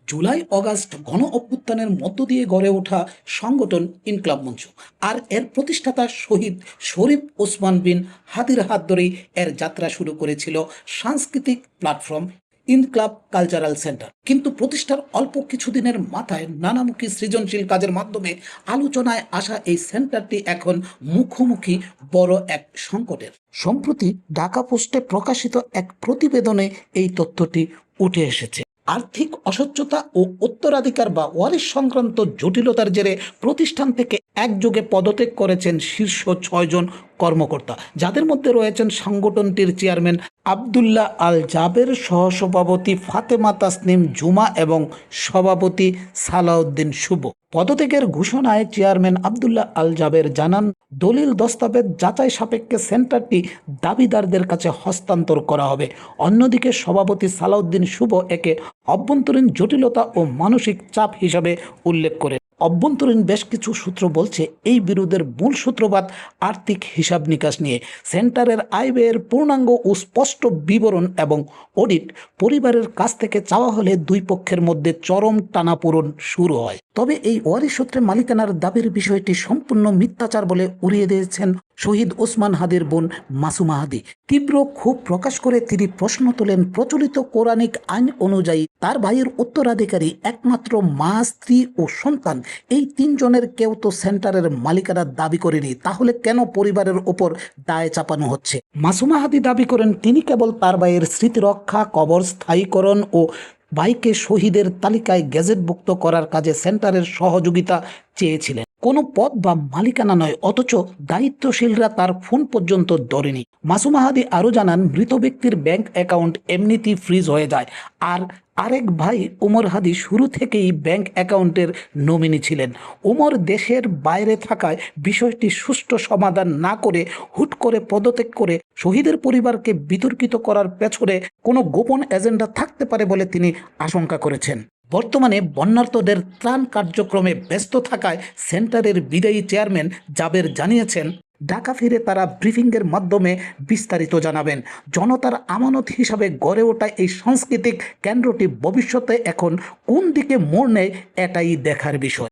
July August গণ অভ্যুত্থানের মধ্য দিয়ে গড়ে ওঠা সংগঠন ইনকলাব মঞ্চ আর এর প্রতিষ্ঠাতা শহীদ শরীফ ওসমান বিন হাদির হাত ধরেই এর যাত্রা শুরু করেছিল সাংস্কৃতিক প্ল্যাটফর্ম ইনকলাব কালচারাল সেন্টার। কিন্তু প্রতিষ্ঠার অল্প কিছুদিনের মাথায় নানামুখী সৃজনশীল কাজের মাধ্যমে আলোচনায় আসা এই সেন্টারটি এখন মুখোমুখি বড় এক সংকটের। সম্প্রতি ঢাকা পোস্টে প্রকাশিত এক প্রতিবেদনে এই তথ্যটি উঠে এসেছে। আর্থিক অসচ্ছতা ও উত্তরাধিকার বা ওয়ারিশ সংক্রান্ত জটিলতার জেরে প্রতিষ্ঠান থেকে একযোগে পদত্যাগ করেছেন শীর্ষ 6 জন কর্মকর্তা, যাদের মধ্যে রয়েছেন সংগঠনটির চেয়ারম্যান আবদুল্লাহ আল জাবের, সহসভাপতি ফাতেমা তাসনিম জুমা এবং সভাপতি সালাউদ্দিন শুভ। পদত্যাগের ঘোষণায় চেয়ারম্যান আবদুল্লাহ আল জাবের জানান, দলিল দস্তাবেজ যাচাই সাপেক্ষে সেন্টারটি দাবিদারদের কাছে হস্তান্তর করা হবে। অন্যদিকে সভাপতি সালাউদ্দিন শুভ একে অভ্যন্তরীণ জটিলতা ও মানসিক চাপ হিসাবে উল্লেখ করে। অভ্যন্তরীণ বেশ কিছু সূত্র বলছে, এই বিরোধের মূল সূত্রপাত আর্থিক হিসাব নিকাশ নিয়ে। সেন্টারের আয় ব্যয়ের পূর্ণাঙ্গ ও স্পষ্ট বিবরণ এবং অডিট পরিবারের কাছ থেকে চাওয়া হলে দুই পক্ষের মধ্যে চরম টানাপোড়েন শুরু হয়। তবে এই ওয়ারিশ সূত্রে মালিকানার দাবির বিষয়টি সম্পূর্ণ মিথ্যাচার বলে উড়িয়ে দিয়েছেন শহীদ ওসমান হাদির বোন মাসুমা হাদি। তীব্র ক্ষোভ প্রকাশ করে তিনি প্রশ্ন তোলেন, প্রচলিত কোরআনিক আইন অনুযায়ী তার ভাইয়ের উত্তরাধিকারী একমাত্র মা, স্ত্রী ও সন্তান, এই 3 জনের কেউ তো সেন্টারের মালিকানার দাবি করেনি, তাহলে কেন পরিবারের ওপর দায় চাপানো হচ্ছে? মাসুমা হাদি দাবি করেন, তিনি কেবল তার ভাইয়ের স্মৃতি রক্ষা, কবর স্থায়ীকরণ ও ভাইকে শহীদের তালিকায় গেজেটভুক্ত করার কাজে সেন্টারের সহযোগিতা চেয়েছিলেন, কোনো পদ বা মালিকানা নয়। অথচ দায়িত্বশীলরা তার ফোন পর্যন্ত ধরেনি। মাসুমা হাদি আরও জানান, মৃত ব্যক্তির ব্যাংক অ্যাকাউন্ট এমনিতেই ফ্রিজ হয়ে যায়, আর আরেক ভাই ওমর হাদি শুরু থেকেই ব্যাংক অ্যাকাউন্টের নমিনি ছিলেন। ওমর দেশের বাইরে থাকায় বিষয়টি সুষ্ঠু সমাধান না করে হুট করে পদত্যাগ করে শহীদের পরিবারকে বিতর্কিত করার পেছনে কোনো গোপন এজেন্ডা থাকতে পারে বলে তিনি আশঙ্কা করেছেন। বর্তমানে বন্যার্তদের ত্রাণ কার্যক্রমে ব্যস্ত থাকায় সেন্টারের বিদায়ী চেয়ারম্যান জাবের জানিয়েছেন, ঢাকা ফিরে তারা ব্রিফিংয়ের মাধ্যমে বিস্তারিত জানাবেন। জনতার আমানত হিসাবে গড়ে ওঠা এই সাংস্কৃতিক কেন্দ্রটি ভবিষ্যতে এখন কোন দিকে মোড় নেয়, এটাই দেখার বিষয়।